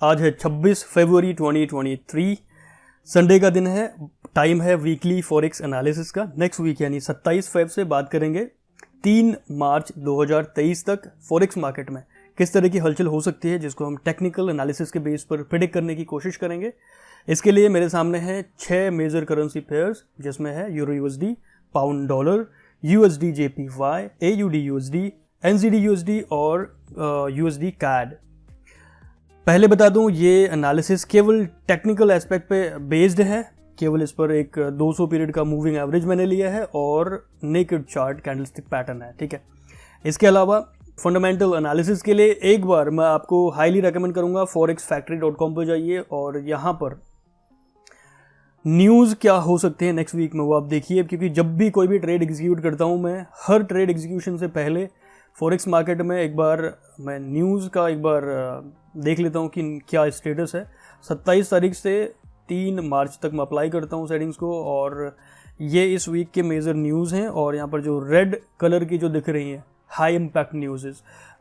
आज है 26 फरवरी 2023, संडे का दिन है। टाइम है वीकली फॉरेक्स एनालिसिस का। नेक्स्ट वीक यानी 27 फेब से बात करेंगे 3 मार्च 2023 तक फॉरेक्स मार्केट में किस तरह की हलचल हो सकती है, जिसको हम टेक्निकल एनालिसिस के बेस पर प्रिडिक्ट करने की कोशिश करेंगे। इसके लिए मेरे सामने है 6 मेजर करेंसी पेयर्स, जिसमें है euro USD, pound dollar, USD JPY, AUD USD, NZD USD और यूएसडी कैड। पहले बता दूं, ये एनालिसिस केवल टेक्निकल एस्पेक्ट पे बेस्ड है। केवल इस पर एक 200 पीरियड का मूविंग एवरेज मैंने लिया है और नेकेड चार्ट कैंडलस्टिक पैटर्न है, ठीक है। इसके अलावा फंडामेंटल एनालिसिस के लिए एक बार मैं आपको हाईली रेकमेंड करूंगा forexfactory.com पर जाइए और यहाँ पर न्यूज़ क्या हो सकते हैं नेक्स्ट वीक में वो आप देखिए, क्योंकि जब भी कोई भी ट्रेड एग्जीक्यूट करता हूँ मैं हर ट्रेड एग्जीक्यूशन से पहले फॉरेक्स मार्केट में एक बार मैं न्यूज़ का एक बार देख लेता हूँ कि क्या स्टेटस है। 27 तारीख से 3 मार्च तक मैं अप्लाई करता हूँ सेटिंग्स को, और ये इस वीक के मेजर न्यूज़ हैं। और यहाँ पर जो रेड कलर की जो दिख रही हैं हाई इम्पैक्ट न्यूज़,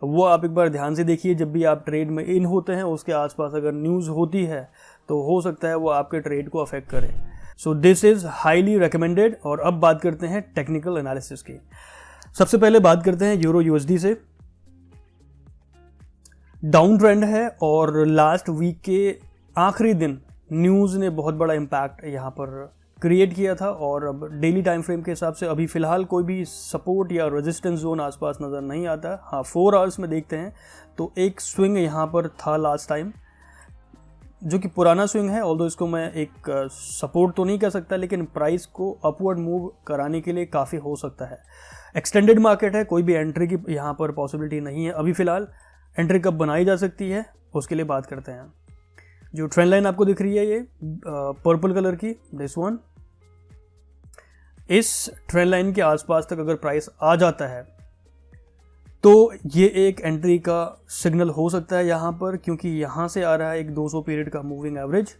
वो आप एक बार ध्यान से देखिए। जब भी आप ट्रेड में इन होते हैं उसके आसपास अगर न्यूज़ होती है तो हो सकता है वो आपके ट्रेड को अफेक्ट करे। So this is highly recommended. और अब बात करते हैं टेक्निकल एनालिसिस की। सबसे पहले बात करते हैं यूरो यूएसडी से। डाउन ट्रेंड है और लास्ट वीक के आखिरी दिन न्यूज़ ने बहुत बड़ा इम्पैक्ट यहाँ पर क्रिएट किया था, और अब डेली टाइम फ्रेम के हिसाब से अभी फ़िलहाल कोई भी सपोर्ट या रेजिस्टेंस जोन आसपास नज़र नहीं आता। हाँ, 4 आवर्स में देखते हैं तो एक स्विंग यहाँ पर था लास्ट टाइम, जो कि पुराना स्विंग है। ऑल्दो इसको मैं एक सपोर्ट तो नहीं कह सकता, लेकिन प्राइस को अपवर्ड मूव कराने के लिए काफ़ी हो सकता है। एक्सटेंडेड मार्केट है, कोई भी एंट्री की यहाँ पर पॉसिबिलिटी नहीं है अभी फ़िलहाल। एंट्री कब बनाई जा सकती है उसके लिए बात करते हैं। जो ट्रेंड लाइन आपको दिख रही है ये पर्पल कलर की, दिस वन, इस ट्रेंड लाइन के आसपास तक अगर प्राइस आ जाता है तो ये एक एंट्री का सिग्नल हो सकता है यहाँ पर, क्योंकि यहाँ से आ रहा है एक 200 पीरियड का मूविंग एवरेज।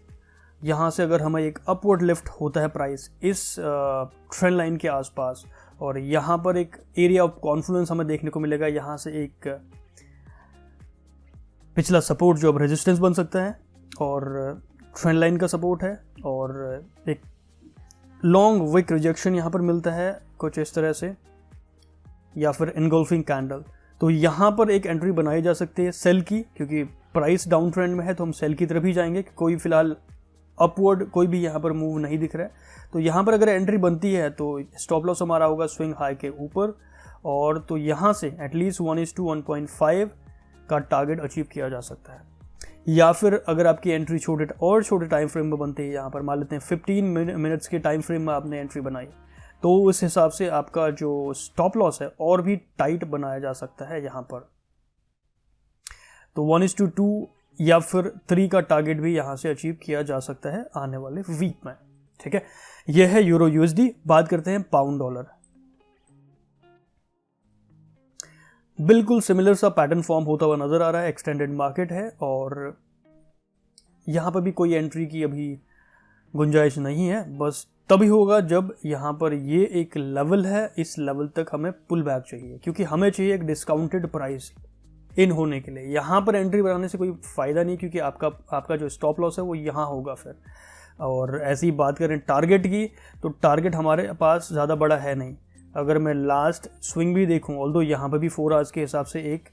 यहाँ से अगर हमें एक अपवर्ड लिफ्ट होता है प्राइस इस ट्रेंड लाइन के आसपास, और यहाँ पर एक एरिया ऑफ कॉन्फ्लुएंस हमें देखने को मिलेगा। यहाँ से एक पिछला सपोर्ट जो अब रेजिस्टेंस बन सकता है, और ट्रेंड लाइन का सपोर्ट है, और एक लॉन्ग विक रिजेक्शन यहाँ पर मिलता है कुछ इस तरह से, या फिर इनगल्फिंग कैंडल। तो यहाँ पर एक एंट्री बनाई जा सकती है सेल की, क्योंकि प्राइस डाउन ट्रेंड में है तो हम सेल की तरफ ही जाएंगे। कोई फिलहाल अपवर्ड कोई भी यहाँ पर मूव नहीं दिख रहा है, तो यहाँ पर अगर एंट्री बनती है तो स्टॉप लॉस हमारा होगा स्विंग हाई के ऊपर, और तो यहाँ से एटलीस्ट 1:1.5 का टारगेट अचीव किया जा सकता है। या फिर अगर आपकी एंट्री छोटे टाइम फ्रेम में बनती है, यहाँ पर मान लेते हैं 15 मिनट्स के टाइम फ्रेम में आपने एंट्री बनाई, तो उस हिसाब से आपका जो स्टॉप लॉस है और भी टाइट बनाया जा सकता है यहाँ पर। तो 1:2 या फिर 3 का टारगेट भी यहाँ से अचीव किया जा सकता है आने वाले वीक में, ठीक है। यह है यूरो यूएसडी। बात करते हैं पाउंड डॉलर। बिल्कुल सिमिलर सा पैटर्न फॉर्म होता हुआ नजर आ रहा है। एक्सटेंडेड मार्केट है और यहाँ पर भी कोई एंट्री की अभी गुंजाइश नहीं है। बस तभी होगा जब यहाँ पर ये एक लेवल है, इस लेवल तक हमें पुल बैक चाहिए, क्योंकि हमें चाहिए एक डिस्काउंटेड प्राइस इन होने के लिए। यहाँ पर एंट्री बनाने से कोई फ़ायदा नहीं, क्योंकि आपका जो स्टॉप लॉस है वो यहाँ होगा फिर। और ऐसी बात करें टारगेट की, तो टारगेट हमारे पास ज़्यादा बड़ा है नहीं। अगर मैं लास्ट स्विंग भी देखूं, ऑल्दो यहाँ पर भी 4 आवर्स के हिसाब से एक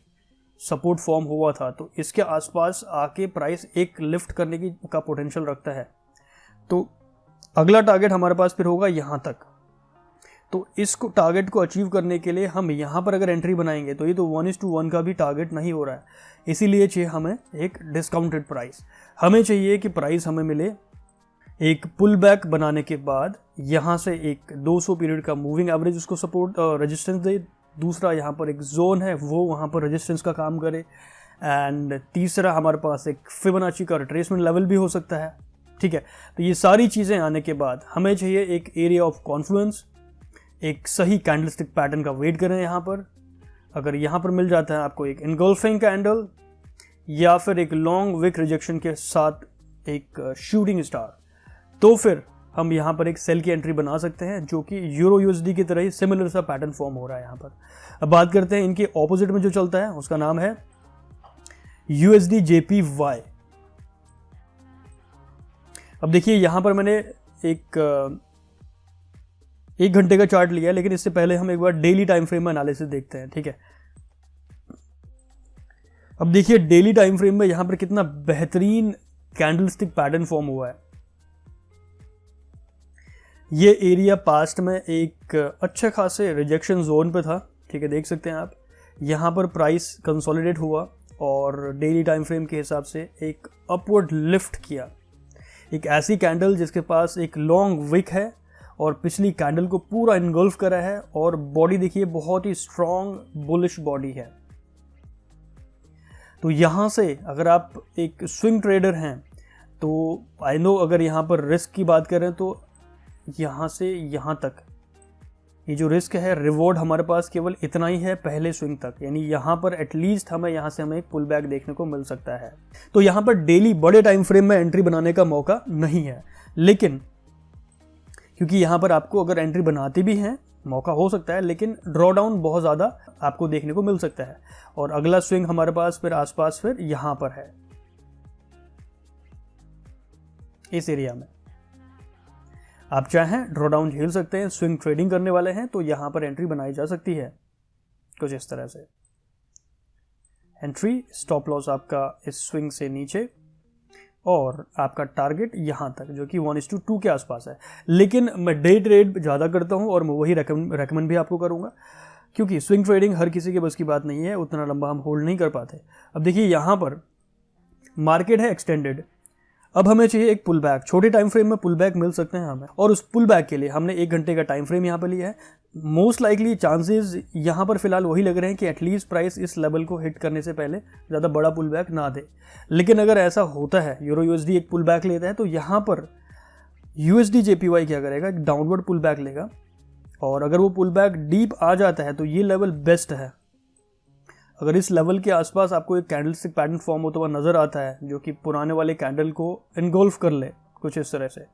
सपोर्ट फॉर्म हुआ था, तो इसके आसपास आके प्राइस एक लिफ्ट करने का पोटेंशियल रखता है। तो अगला टारगेट हमारे पास फिर होगा यहाँ तक। तो इसको टारगेट को अचीव करने के लिए हम यहाँ पर अगर एंट्री बनाएंगे तो ये तो 1:1 का भी टारगेट नहीं हो रहा है। इसीलिए चाहिए हमें एक डिस्काउंटेड प्राइस। हमें चाहिए कि प्राइस हमें मिले एक पुल बैक बनाने के बाद, यहाँ से एक 200 पीरियड का मूविंग एवरेज उसको सपोर्ट रेजिस्टेंस दे। दूसरा यहाँ पर एक जोन है वो वहाँ पर रेजिस्टेंस का काम करे। एंड तीसरा हमारे पास एक फिबोनाची का रिट्रेसमेंट लेवल भी हो सकता है, ठीक है। तो ये सारी चीज़ें आने के बाद हमें चाहिए एक एरिया ऑफ कॉन्फ्लुएंस, एक सही कैंडलस्टिक पैटर्न का वेट करें यहाँ पर। अगर यहाँ पर मिल जाता है आपको एक इनगल्फिंग कैंडल या फिर एक लॉन्ग विक रिजेक्शन के साथ एक शूटिंग स्टार, तो फिर हम यहाँ पर एक सेल की एंट्री बना सकते हैं, जो कि यूरो यूएसडी की तरह ही सिमिलर सा पैटर्न फॉर्म हो रहा है यहाँ पर। अब बात करते हैं इनके ऑपोजिट में जो चलता है, उसका नाम है यूएसडी जेपीवाई। अब देखिए यहाँ पर मैंने एक घंटे का चार्ट लिया है, लेकिन इससे पहले हम एक बार डेली टाइम फ्रेम में एनालिसिस देखते हैं, ठीक है। अब देखिए डेली टाइम फ्रेम में यहां पर कितना बेहतरीन कैंडलस्टिक पैटर्न फॉर्म हुआ है। ये एरिया पास्ट में एक अच्छे खासे रिजेक्शन जोन पे था, ठीक है, देख सकते हैं आप। यहां पर प्राइस कंसोलिडेट हुआ और डेली टाइम फ्रेम के हिसाब से एक अपवर्ड लिफ्ट किया। एक ऐसी कैंडल जिसके पास एक लॉन्ग विक है और पिछली कैंडल को पूरा इनगल्फ करा है, और बॉडी देखिए बहुत ही स्ट्रॉन्ग बुलिश बॉडी है। तो यहाँ से अगर आप एक स्विंग ट्रेडर हैं तो आई नो, अगर यहाँ पर रिस्क की बात करें तो यहाँ से यहाँ तक ये जो रिस्क है, रिवॉर्ड हमारे पास केवल इतना ही है पहले स्विंग तक, यानी यहाँ पर एटलीस्ट हमें यहाँ से हमें एक पुल बैक देखने को मिल सकता है। तो यहाँ पर डेली बड़े टाइम फ्रेम में एंट्री बनाने का मौका नहीं है, लेकिन क्योंकि यहाँ पर आपको अगर एंट्री बनाती भी हैं मौका हो सकता है, लेकिन ड्रॉ डाउन बहुत ज़्यादा आपको देखने को मिल सकता है। और अगला स्विंग हमारे पास फिर आसपास फिर यहाँ पर है, इस एरिया में आप चाहें ड्रॉ डाउन झेल सकते हैं। स्विंग ट्रेडिंग करने वाले हैं तो यहाँ पर एंट्री बनाई जा सकती है कुछ इस तरह से। एंट्री स्टॉप लॉस आपका इस स्विंग से नीचे और आपका टारगेट यहाँ तक, जो कि 1:2 के आसपास है। लेकिन मैं डे ट्रेड ज़्यादा करता हूँ और मैं वही रेकमेंड भी आपको करूँगा, क्योंकि स्विंग ट्रेडिंग हर किसी के बस की बात नहीं है, उतना लंबा हम होल्ड नहीं कर पाते। अब देखिए यहाँ पर मार्केट है एक्सटेंडेड, अब हमें चाहिए एक पुल बैक। छोटे टाइम फ्रेम में पुल बैक मिल सकते हैं हमें, और उस पुल बैक के लिए हमने 1 घंटे का टाइम फ्रेम यहाँ पर लिया है। मोस्ट लाइकली चांसेस यहाँ पर फिलहाल वही लग रहे हैं कि एटलीस्ट प्राइस इस लेवल को हिट करने से पहले ज़्यादा बड़ा पुल बैक ना दे। लेकिन अगर ऐसा होता है, यूरो यूएसडी एक पुल बैक लेता है, तो यहाँ पर यूएसडी जेपीवाई क्या करेगा, एक डाउनवर्ड पुल बैक लेगा, और अगर वो पुल बैक डीप आ जाता है तो ये लेवल बेस्ट है। अगर इस लेवल के आसपास आपको एक कैंडलस्टिक पैटर्न फॉर्म होता हुआ नजर आता है जो कि पुराने वाले कैंडल को इनगोल्फ कर ले कुछ इस तरह से,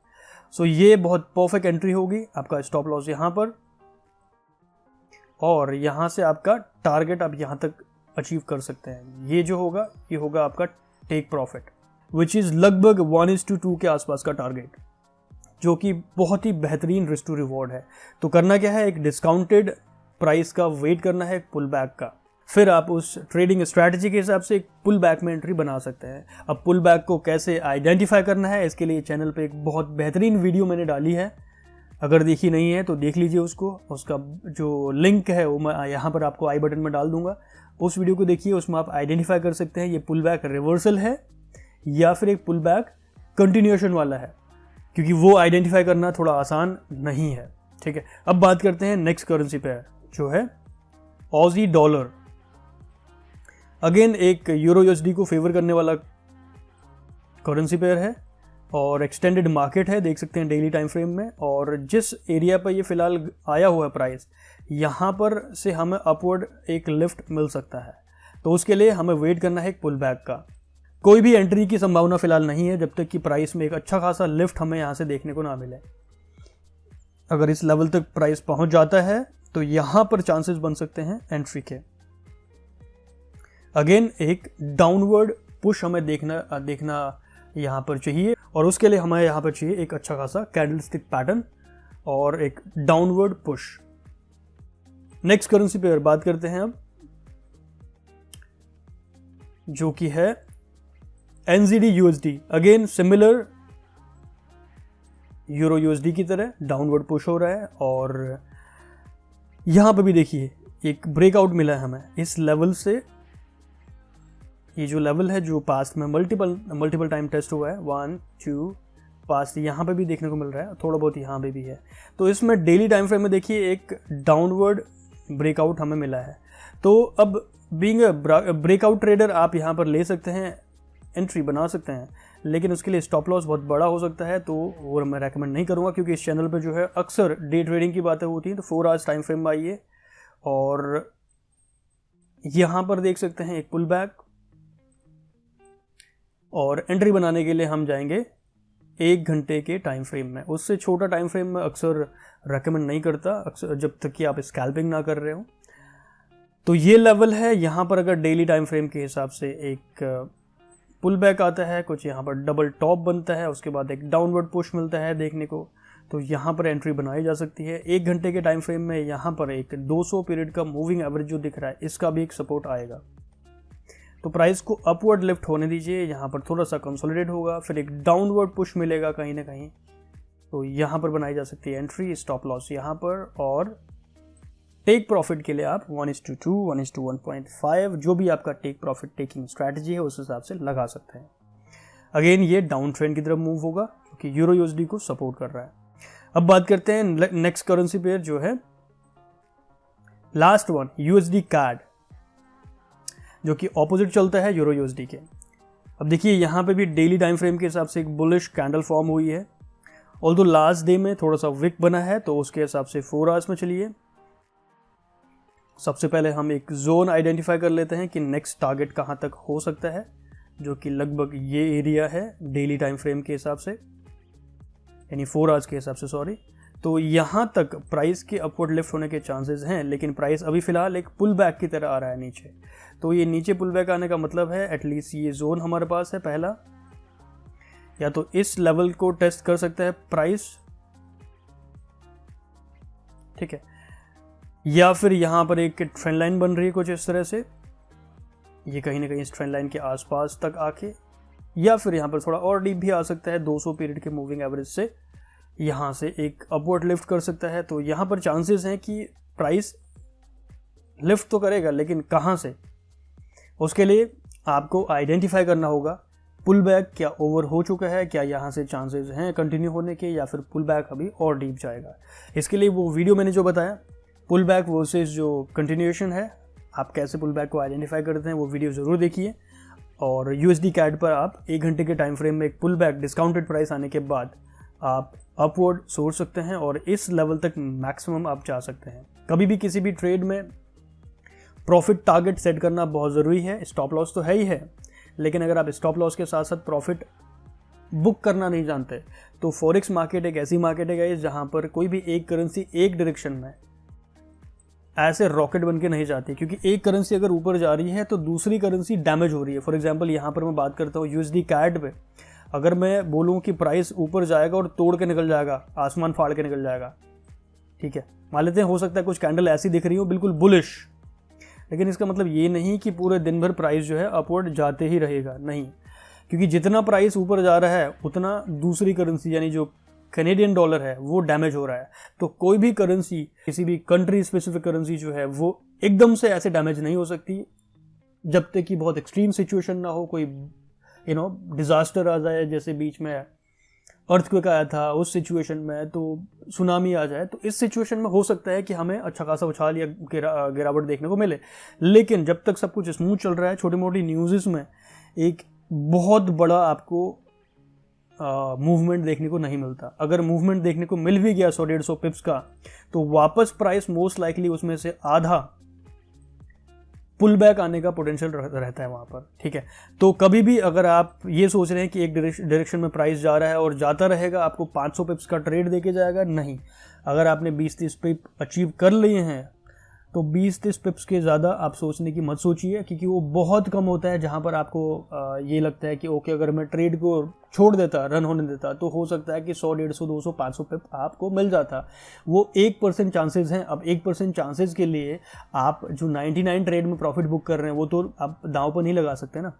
सो ये बहुत परफेक्ट एंट्री होगी। आपका स्टॉप लॉस यहाँ पर, और यहाँ से आपका टारगेट आप यहाँ तक अचीव कर सकते हैं। ये जो होगा ये होगा आपका टेक प्रॉफिट, विच इज़ लगभग 1:2 के आसपास का टारगेट, जो कि बहुत ही बेहतरीन रिस्क टू रिवॉर्ड है। तो करना क्या है, एक डिस्काउंटेड प्राइस का वेट करना है, एक पुल बैक का, फिर आप उस ट्रेडिंग स्ट्रैटेजी के हिसाब से एक पुल बैक में एंट्री बना सकते हैं। अब पुल बैक को कैसे आइडेंटिफाई करना है, इसके लिए चैनल पे एक बहुत बेहतरीन वीडियो मैंने डाली है, अगर देखी नहीं है तो देख लीजिए उसको। उसका जो लिंक है वो मैं यहाँ पर आपको आई बटन में डाल दूंगा, उस वीडियो को देखिए। उसमें आप आइडेंटिफाई कर सकते हैं ये पुल बैक रिवर्सल है या फिर एक पुल बैक कंटिन्यूएशन वाला है, क्योंकि वो आइडेंटिफाई करना थोड़ा आसान नहीं है, ठीक है। अब बात करते हैं नेक्स्ट करेंसी पेयर जो है ऑजी डॉलर। अगेन एक यूरो यूएसडी को फेवर करने वाला करेंसी पेयर है और एक्सटेंडेड मार्केट है, देख सकते हैं डेली टाइम फ्रेम में। और जिस एरिया पर ये फिलहाल आया हुआ है प्राइस, यहाँ पर से हमें अपवर्ड एक लिफ्ट मिल सकता है, तो उसके लिए हमें वेट करना है एक पुल बैक का। कोई भी एंट्री की संभावना फिलहाल नहीं है जब तक कि प्राइस में एक अच्छा खासा लिफ्ट हमें यहाँ से देखने को ना मिले। अगर इस लेवल तक प्राइस पहुंच जाता है तो यहाँ पर चांसेस बन सकते हैं एंट्री के। अगेन एक डाउनवर्ड पुश हमें देखना यहाँ पर चाहिए, और उसके लिए हमें यहाँ पर चाहिए एक अच्छा खासा कैंडलस्टिक पैटर्न और एक downward push. Next currency pair बात करते हैं अब, जो कि है NZD USD. Again similar euro USD की तरह डाउनवर्ड पुश हो रहा है, और यहां पर भी देखिए एक ब्रेकआउट मिला है हमें इस लेवल से। ये जो लेवल है जो पास्ट में मल्टीपल टाइम टेस्ट हुआ है, 1 2 पास्ट यहाँ पे भी देखने को मिल रहा है, थोड़ा बहुत यहाँ पे भी है। तो इसमें डेली टाइम फ्रेम में देखिए एक डाउनवर्ड ब्रेकआउट हमें मिला है। तो अब बीइंग ब्रेकआउट ट्रेडर आप यहाँ पर ले सकते हैं, एंट्री बना सकते हैं, लेकिन उसके लिए स्टॉप लॉस बहुत बड़ा हो सकता है, तो वो मैं रेकमेंड नहीं करूँगा, क्योंकि इस चैनल पे जो है अक्सर डे ट्रेडिंग की बातें होती हैं। तो 4 आवर्स टाइम फ्रेम में आइए, और यहाँ पर देख सकते हैं एक पुल बैक, और एंट्री बनाने के लिए हम जाएंगे 1 घंटे के टाइम फ्रेम में। उससे छोटा टाइम फ्रेम में अक्सर रेकमेंड नहीं करता, अक्सर जब तक कि आप स्कैल्पिंग ना कर रहे हो। तो ये लेवल है, यहाँ पर अगर डेली टाइम फ्रेम के हिसाब से एक पुल बैक आता है, कुछ यहाँ पर डबल टॉप बनता है, उसके बाद एक डाउनवर्ड पुश मिलता है देखने को, तो यहाँ पर एंट्री बनाई जा सकती है। 1 घंटे के टाइम फ्रेम में यहाँ पर एक 200 पीरियड का मूविंग एवरेज जो दिख रहा है, इसका भी एक सपोर्ट आएगा। तो प्राइस को अपवर्ड लिफ्ट होने दीजिए, यहाँ पर थोड़ा सा कंसोलिडेट होगा, फिर एक डाउनवर्ड पुश मिलेगा कहीं ना कहीं, तो यहाँ पर बनाई जा सकती है एंट्री। स्टॉप लॉस यहाँ पर, और टेक प्रॉफिट के लिए आप 1:2, 1:1.5 जो भी आपका टेक प्रॉफिट टेकिंग स्ट्रैटेजी है उस हिसाब से लगा सकते हैं। अगेन ये डाउन ट्रेंड की तरफ मूव होगा क्योंकि यूरो यूएसडी को सपोर्ट कर रहा है। अब बात करते हैं नेक्स्ट करेंसी पेयर जो है लास्ट वन, यूएसडी कैड, जो कि ऑपोजिट चलता है यूरो यूएसडी के। अब देखिए यहाँ पे भी डेली टाइम फ्रेम के हिसाब से एक बुलिश कैंडल फॉर्म हुई है, ऑल्दो लास्ट डे में थोड़ा सा विक बना है, तो उसके हिसाब से 4 आवर्स में चलिए। सबसे पहले हम एक जोन आइडेंटिफाई कर लेते हैं कि नेक्स्ट टारगेट कहाँ तक हो सकता है, जो कि लगभग ये एरिया है डेली टाइम फ्रेम के हिसाब से, यानी 4 आवर्स के हिसाब से, सॉरी। तो यहाँ तक प्राइस के अपवर्ड लिफ्ट होने के चांसेस हैं, लेकिन प्राइस अभी फिलहाल एक पुल बैक की तरह आ रहा है नीचे। तो ये नीचे पुल बैक आने का मतलब है एटलीस्ट ये जोन हमारे पास है पहला, या तो इस लेवल को टेस्ट कर सकता है प्राइस, ठीक है, या फिर यहाँ पर एक ट्रेंड लाइन बन रही है कुछ इस तरह से, ये कहीं ना कहीं इस ट्रेंड लाइन के आसपास तक आके, या फिर यहाँ पर थोड़ा और डीप भी आ सकता है 200 पीरियड के मूविंग एवरेज से, यहाँ से एक अपवर्ड लिफ्ट कर सकता है। तो यहाँ पर चांसेस हैं कि प्राइस लिफ्ट तो करेगा, लेकिन कहाँ से, उसके लिए आपको आइडेंटिफाई करना होगा पुल बैक क्या ओवर हो चुका है, क्या यहाँ से चांसेस हैं कंटिन्यू होने के, या फिर पुल बैक अभी और डीप जाएगा। इसके लिए वो वीडियो मैंने जो बताया पुल बैक वर्सेस जो कंटिन्यूएशन है, आप कैसे पुल बैक को आइडेंटिफाई करते हैं, वो वीडियो ज़रूर देखिए। और यूएसडी कैड पर आप 1 घंटे के टाइम फ्रेम में एक पुल बैक डिस्काउंटेड प्राइस आने के बाद आप अपवर्ड सोच सकते हैं और इस लेवल तक मैक्सिमम आप जा सकते हैं। कभी भी किसी भी ट्रेड में प्रॉफिट टारगेट सेट करना बहुत ज़रूरी है। स्टॉप लॉस तो है ही है, लेकिन अगर आप स्टॉप लॉस के साथ साथ प्रॉफिट बुक करना नहीं जानते, तो फॉरेक्स मार्केट एक ऐसी मार्केट है गाइस जहाँ पर कोई भी एक करेंसी एक डायरेक्शन में ऐसे रॉकेट बन के नहीं जाती, क्योंकि एक करेंसी अगर ऊपर जा रही है तो दूसरी करेंसी डैमेज हो रही है। फॉर एग्जांपल यहाँ पर मैं बात करता हूँ यूएसडी कैड पे, अगर मैं बोलूँ कि प्राइस ऊपर जाएगा और तोड़ के निकल जाएगा, आसमान फाड़ के निकल जाएगा, ठीक है, मान लेते हैं हो सकता है कुछ कैंडल ऐसी दिख रही हो बिल्कुल बुलिश, लेकिन इसका मतलब ये नहीं कि पूरे दिन भर प्राइस जो है अपवर्ड जाते ही रहेगा, नहीं, क्योंकि जितना प्राइस ऊपर जा रहा है उतना दूसरी करेंसी यानी जो कैनेडियन डॉलर है वो डैमेज हो रहा है। तो कोई भी करेंसी, किसी भी कंट्री स्पेसिफिक करेंसी जो है वो एकदम से ऐसे डैमेज नहीं हो सकती जब तक कि बहुत एक्सट्रीम सिचुएशन ना हो, कोई डिजास्टर आ जाए, जैसे बीच में अर्थक्वेक आया था उस सिचुएशन में, तो सुनामी आ जाए, तो इस सिचुएशन में हो सकता है कि हमें अच्छा खासा उछाल या गिरावट देखने को मिले। लेकिन जब तक सब कुछ स्मूथ चल रहा है, छोटी मोटी न्यूज़ में एक बहुत बड़ा आपको मूवमेंट देखने को नहीं मिलता। अगर मूवमेंट देखने को मिल भी गया 100-150 पिप्स का, तो वापस प्राइस मोस्ट लाइकली उसमें से आधा पुल बैक आने का पोटेंशियल रहता है वहाँ पर, ठीक है। तो कभी भी अगर आप ये सोच रहे हैं कि एक डायरेक्शन में प्राइस जा रहा है और जाता रहेगा, आपको 500 पिप्स का ट्रेड देके जाएगा, नहीं। अगर आपने 20-30 पिप अचीव कर लिए हैं तो 20-30 पिप्स के ज़्यादा आप सोचने की मत सोचिए, क्योंकि वो बहुत कम होता है जहाँ पर आपको ये लगता है कि ओके अगर मैं ट्रेड को छोड़ देता, रन होने देता, तो हो सकता है कि 100, 150, 200, 500 पिप आपको मिल जाता। वो 1% चांसेस हैं। अब 1% चांसेस के लिए आप जो 99 ट्रेड में प्रॉफिट बुक कर रहे हैं वो तो आप दांव पर नहीं लगा सकते ना।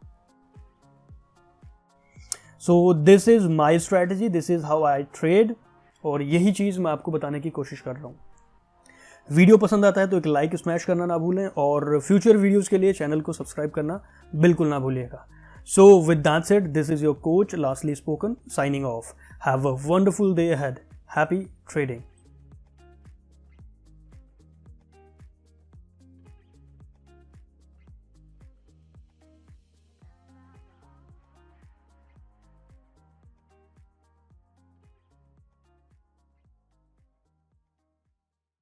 So this is my strategy, this is how I trade, और यही चीज़ मैं आपको बताने की कोशिश कर रहा हूँ। वीडियो पसंद आता है तो एक लाइक स्मैश करना ना भूलें, और फ्यूचर वीडियोस के लिए चैनल को सब्सक्राइब करना बिल्कुल ना भूलिएगा। So with that said, this is your coach lastly spoken, signing off. Have a wonderful day ahead. Happy trading.